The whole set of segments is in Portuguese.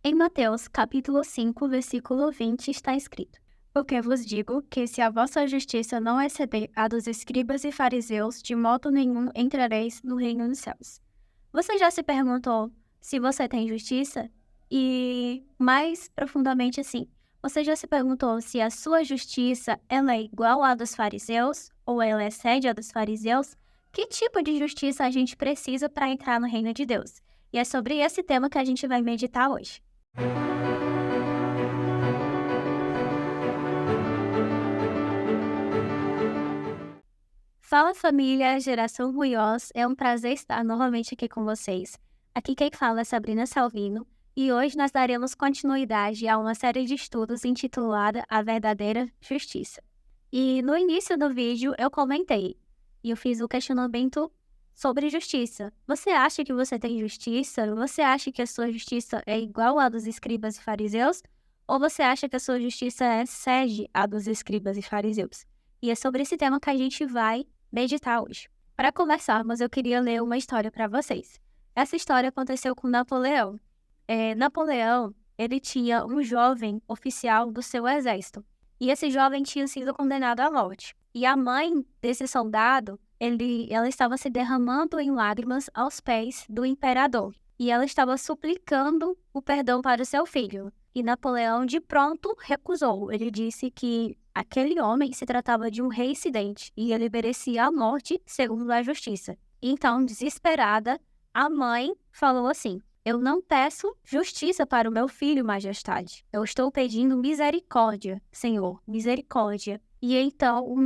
Em Mateus, capítulo 5, versículo 20, está escrito: Porque vos digo que se a vossa justiça não exceder a dos escribas e fariseus, de modo nenhum entrareis no reino dos céus. Você já se perguntou se você tem justiça? E mais profundamente assim, você já se perguntou se a sua justiça ela é igual à dos fariseus ou ela excede a dos fariseus? Que tipo de justiça a gente precisa para entrar no reino de Deus? E é sobre esse tema que a gente vai meditar hoje. Fala família, Geração Ruiós, é um prazer estar novamente aqui com vocês. Aqui quem fala é Sabrina Salvino e hoje nós daremos continuidade a uma série de estudos intitulada A Verdadeira Justiça. E no início do vídeo eu comentei e eu fiz o questionamento sobre justiça. Você acha que você tem justiça? Você acha que a sua justiça é igual à dos escribas e fariseus? Ou você acha que a sua justiça excede a dos escribas e fariseus? E é sobre esse tema que a gente vai meditar hoje. Para começarmos, eu queria ler uma história para vocês. Essa história aconteceu com Napoleão. Napoleão, ele tinha um jovem oficial do seu exército. E esse jovem tinha sido condenado à morte. E a mãe desse soldado, ela estava se derramando em lágrimas aos pés do imperador. E ela estava suplicando o perdão para o seu filho. E Napoleão, de pronto, recusou. Ele disse que aquele homem se tratava de um reincidente e ele merecia a morte segundo a justiça. Então, desesperada, a mãe falou assim: Eu não peço justiça para o meu filho, majestade. Eu estou pedindo misericórdia, senhor, misericórdia. E então o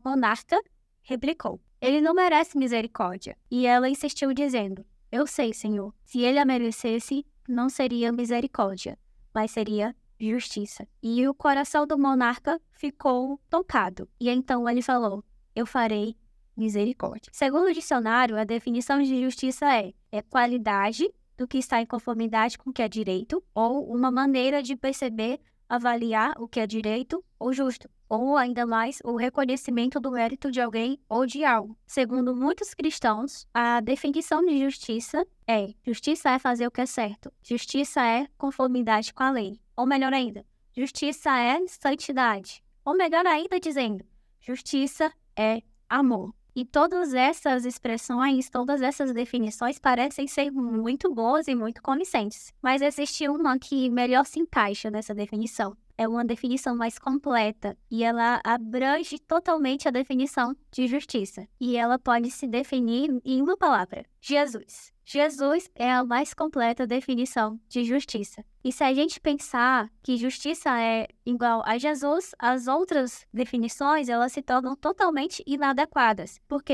monarca replicou: Ele não merece misericórdia. E ela insistiu dizendo: Eu sei, senhor. Se ele a merecesse, não seria misericórdia, mas seria justiça. E o coração do monarca ficou tocado. E então ele falou: Eu farei misericórdia. Segundo o dicionário, a definição de justiça é qualidade do que está em conformidade com o que é direito, ou uma maneira de perceber, avaliar o que é direito ou justo, ou ainda mais o reconhecimento do mérito de alguém ou de algo. Segundo muitos cristãos, a definição de justiça é fazer o que é certo, justiça é conformidade com a lei, ou melhor ainda, justiça é santidade, ou melhor ainda dizendo, justiça é amor. E todas essas expressões, todas essas definições parecem ser muito boas e muito convincentes. Mas existe uma que melhor se encaixa nessa definição. É uma definição mais completa e ela abrange totalmente a definição de justiça. E ela pode se definir em uma palavra: Jesus. Jesus é a mais completa definição de justiça. E se a gente pensar que justiça é igual a Jesus, as outras definições elas se tornam totalmente inadequadas. Porque,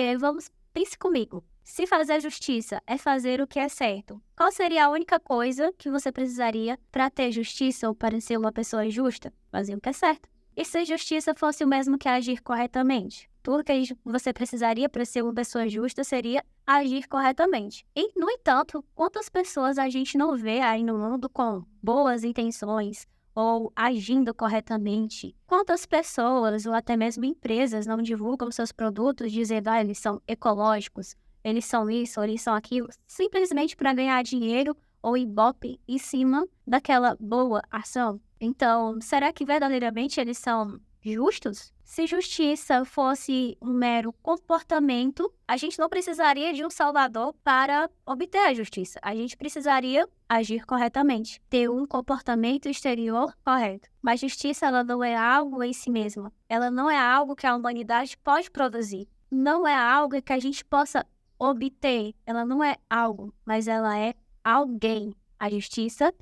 pense comigo, se fazer justiça é fazer o que é certo, qual seria a única coisa que você precisaria para ter justiça ou para ser uma pessoa justa? Fazer o que é certo. E se justiça fosse o mesmo que agir corretamente? Tudo que você precisaria para ser uma pessoa justa seria agir corretamente. E, no entanto, quantas pessoas a gente não vê aí no mundo com boas intenções ou agindo corretamente? Quantas pessoas ou até mesmo empresas não divulgam seus produtos dizendo que eles são ecológicos, eles são isso, ou eles são aquilo, simplesmente para ganhar dinheiro ou ibope em cima daquela boa ação? Então, será que verdadeiramente eles são justos? Se justiça fosse um mero comportamento, a gente não precisaria de um salvador para obter a justiça. A gente precisaria agir corretamente, ter um comportamento exterior correto. Mas justiça, ela não é algo em si mesma. Ela não é algo que a humanidade pode produzir. Não é algo que a gente possa obter. Ela não é algo, mas ela é alguém. A justiça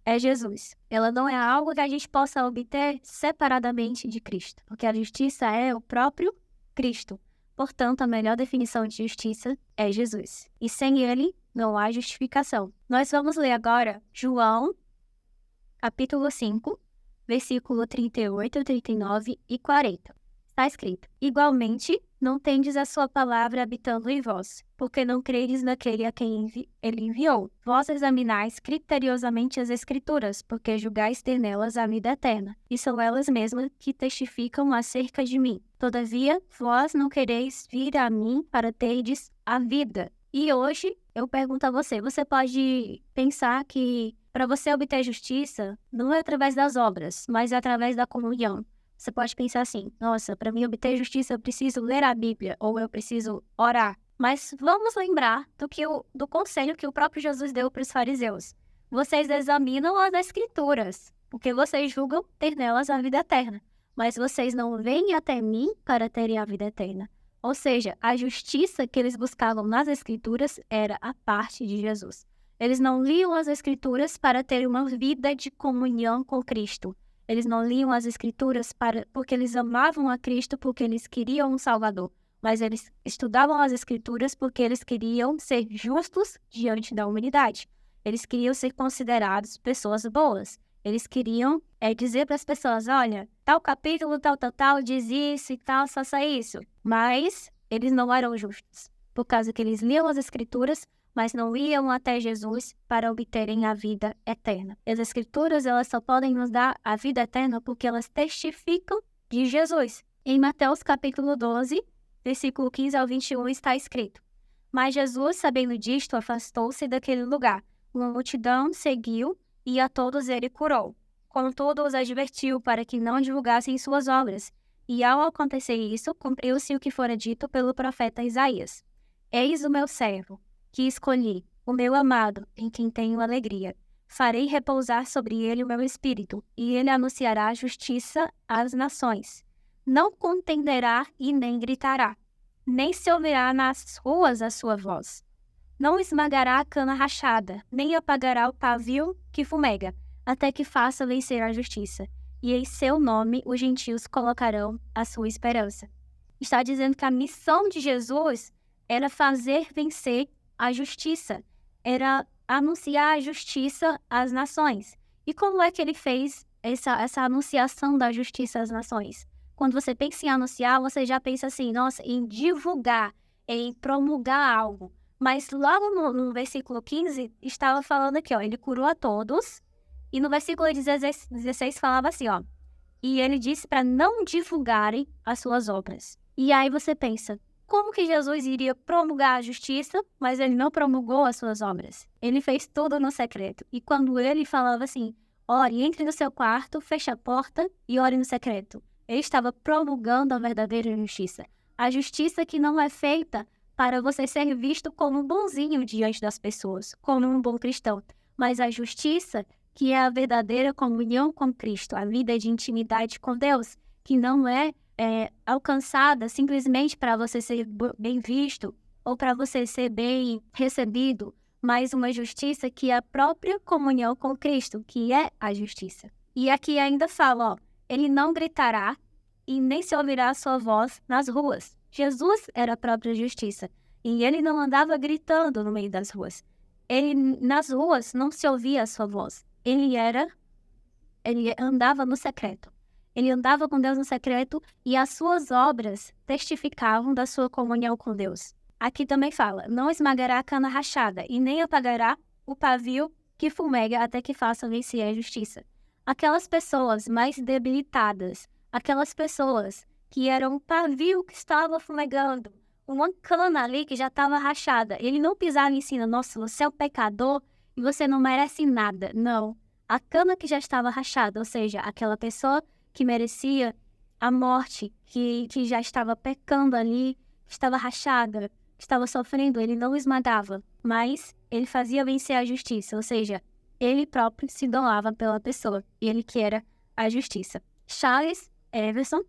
é Jesus. Ela não é algo que a gente possa obter separadamente de Cristo, porque a justiça é o próprio Cristo. Portanto, a melhor definição de justiça é Jesus. E sem ele, não há justificação. Nós vamos ler agora João, capítulo 5, versículo 38, 39 e 40. Está escrito: Igualmente, não tendes a sua palavra habitando em vós, porque não credes naquele a quem ele enviou. Vós examinais criteriosamente as Escrituras, porque julgais ter nelas a vida eterna, e são elas mesmas que testificam acerca de mim. Todavia, vós não quereis vir a mim para terdes a vida. E hoje, eu pergunto a você, você pode pensar que Para você obter justiça, não é através das obras, mas é através da comunhão. Você pode pensar assim: nossa, para mim obter justiça eu preciso ler a Bíblia ou eu preciso orar. Mas vamos lembrar do conselho que o próprio Jesus deu para os fariseus. Vocês examinam as Escrituras, porque vocês julgam ter nelas a vida eterna. Mas vocês não vêm até mim para terem a vida eterna. Ou seja, a justiça que eles buscavam nas Escrituras era a parte de Jesus. Eles não liam as Escrituras para ter uma vida de comunhão com Cristo. Eles não liam as Escrituras porque eles amavam a Cristo, porque eles queriam um Salvador. Mas eles estudavam as Escrituras porque eles queriam ser justos diante da humanidade. Eles queriam ser considerados pessoas boas. Eles queriam dizer para as pessoas: olha, tal capítulo, tal, diz isso e tal, faça isso. Mas eles não eram justos, por causa que eles liam as Escrituras, mas não iam até Jesus para obterem a vida eterna. As Escrituras, elas só podem nos dar a vida eterna porque elas testificam de Jesus. Em Mateus capítulo 12, versículo 15 ao 21, está escrito: mas Jesus, sabendo disto, afastou-se daquele lugar. Uma multidão seguiu e a todos ele curou. Contudo, os advertiu para que não divulgassem suas obras. E ao acontecer isso, cumpriu-se o que fora dito pelo profeta Isaías: eis o meu servo, que escolhi, o meu amado, em quem tenho alegria. Farei repousar sobre ele o meu espírito, e ele anunciará a justiça às nações. Não contenderá e nem gritará, nem se ouvirá nas ruas a sua voz. Não esmagará a cana rachada, nem apagará o pavio que fumega, até que faça vencer a justiça. E em seu nome os gentios colocarão a sua esperança. Está dizendo que a missão de Jesus era fazer vencer a justiça, era anunciar a justiça às nações. E como é que ele fez essa anunciação da justiça às nações? Quando você pensa em anunciar, você já pensa assim, nossa, em divulgar, em promulgar algo. Mas logo no versículo 15, estava falando aqui, ó, ele curou a todos. E no versículo 16 falava assim, ó, e ele disse para não divulgarem as suas obras. E aí você pensa, como que Jesus iria promulgar a justiça, mas ele não promulgou as suas obras? Ele fez tudo no secreto. E quando ele falava assim, ore, entre no seu quarto, feche a porta e ore no secreto, ele estava promulgando a verdadeira justiça. A justiça que não é feita para você ser visto como um bonzinho diante das pessoas, como um bom cristão. Mas a justiça que é a verdadeira comunhão com Cristo, a vida de intimidade com Deus, que não é alcançada simplesmente para você ser bem visto ou para você ser bem recebido, mas uma justiça que é a própria comunhão com Cristo, que é a justiça. E aqui ainda fala, ó, ele não gritará e nem se ouvirá a sua voz nas ruas. Jesus era a própria justiça e ele não andava gritando no meio das ruas. Nas ruas não se ouvia a sua voz. Ele andava no secreto. Ele andava com Deus no secreto e as suas obras testificavam da sua comunhão com Deus. Aqui também fala, não esmagará a cana rachada e nem apagará o pavio que fumega até que faça vencer a justiça. Aquelas pessoas mais debilitadas, aquelas pessoas que eram um pavio que estava fumegando, uma cana ali que já estava rachada, ele não pisava em cima, nossa, você é um pecador e você não merece nada. Não. A cana que já estava rachada, ou seja, aquela pessoa que merecia a morte, que já estava pecando ali, que estava rachada, que estava sofrendo, ele não esmagava, mas ele fazia vencer a justiça, ou seja, ele próprio se doava pela pessoa, e ele que era a justiça. Charles Everson,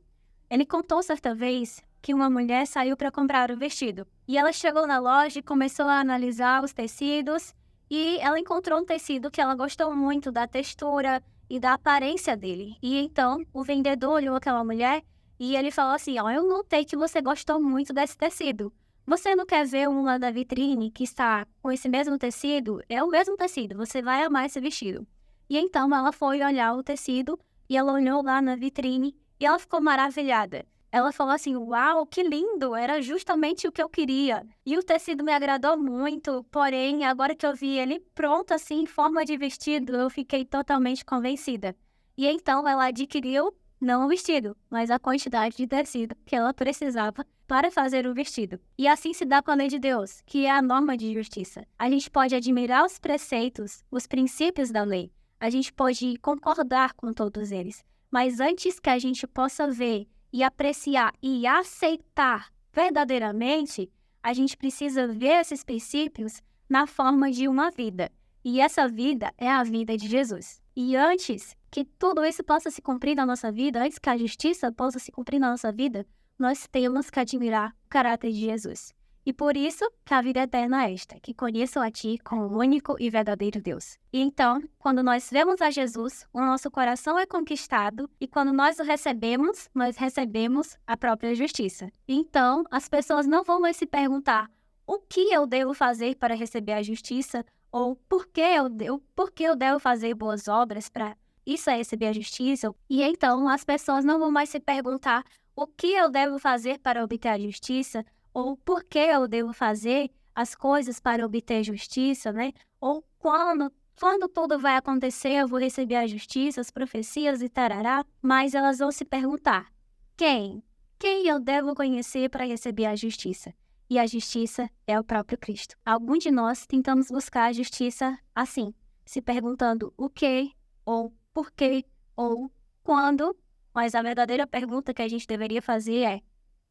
ele contou certa vez que uma mulher saiu para comprar um vestido, e ela chegou na loja e começou a analisar os tecidos, e ela encontrou um tecido que ela gostou muito da textura e da aparência dele. E então o vendedor olhou aquela mulher e ele falou assim, ó, eu notei que você gostou muito desse tecido. Você não quer ver uma da vitrine que está com esse mesmo tecido? É o mesmo tecido, você vai amar esse vestido. E então ela foi olhar o tecido e ela olhou lá na vitrine e ela ficou maravilhada. Ela falou assim, uau, que lindo, era justamente o que eu queria. E o tecido me agradou muito, porém, agora que eu vi ele pronto assim, em forma de vestido, eu fiquei totalmente convencida. E então ela adquiriu não o vestido, mas a quantidade de tecido que ela precisava para fazer o vestido. E assim se dá com a lei de Deus, que é a norma de justiça. A gente pode admirar os preceitos, os princípios da lei. A gente pode concordar com todos eles. Mas antes que a gente possa ver e apreciar e aceitar verdadeiramente, a gente precisa ver esses princípios na forma de uma vida. E essa vida é a vida de Jesus. E antes que tudo isso possa se cumprir na nossa vida, antes que a justiça possa se cumprir na nossa vida, nós temos que admirar o caráter de Jesus. E por isso que a vida eterna é esta, que conheçam a Ti como o único e verdadeiro Deus. E então, quando nós vemos a Jesus, o nosso coração é conquistado, e quando nós o recebemos, nós recebemos a própria justiça. Então, as pessoas não vão mais se perguntar o que eu devo fazer para receber a justiça, ou por que eu devo fazer boas obras para isso é receber a justiça. E então, as pessoas não vão mais se perguntar o que eu devo fazer para obter a justiça, ou por que eu devo fazer as coisas para obter justiça, né? Ou quando tudo vai acontecer, eu vou receber a justiça, as profecias e tarará. Mas elas vão se perguntar, quem? Quem eu devo conhecer para receber a justiça? E a justiça é o próprio Cristo. Alguns de nós tentamos buscar a justiça assim, se perguntando o que, ou por quê, ou quando, mas a verdadeira pergunta que a gente deveria fazer é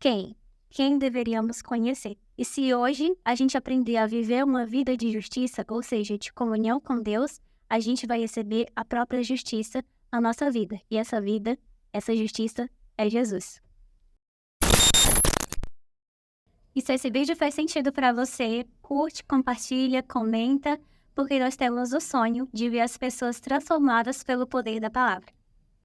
quem? Quem deveríamos conhecer? E se hoje a gente aprender a viver uma vida de justiça, ou seja, de comunhão com Deus, a gente vai receber a própria justiça na nossa vida. E essa vida, essa justiça é Jesus. E se esse vídeo fez sentido para você, curte, compartilha, comenta, porque nós temos o sonho de ver as pessoas transformadas pelo poder da palavra.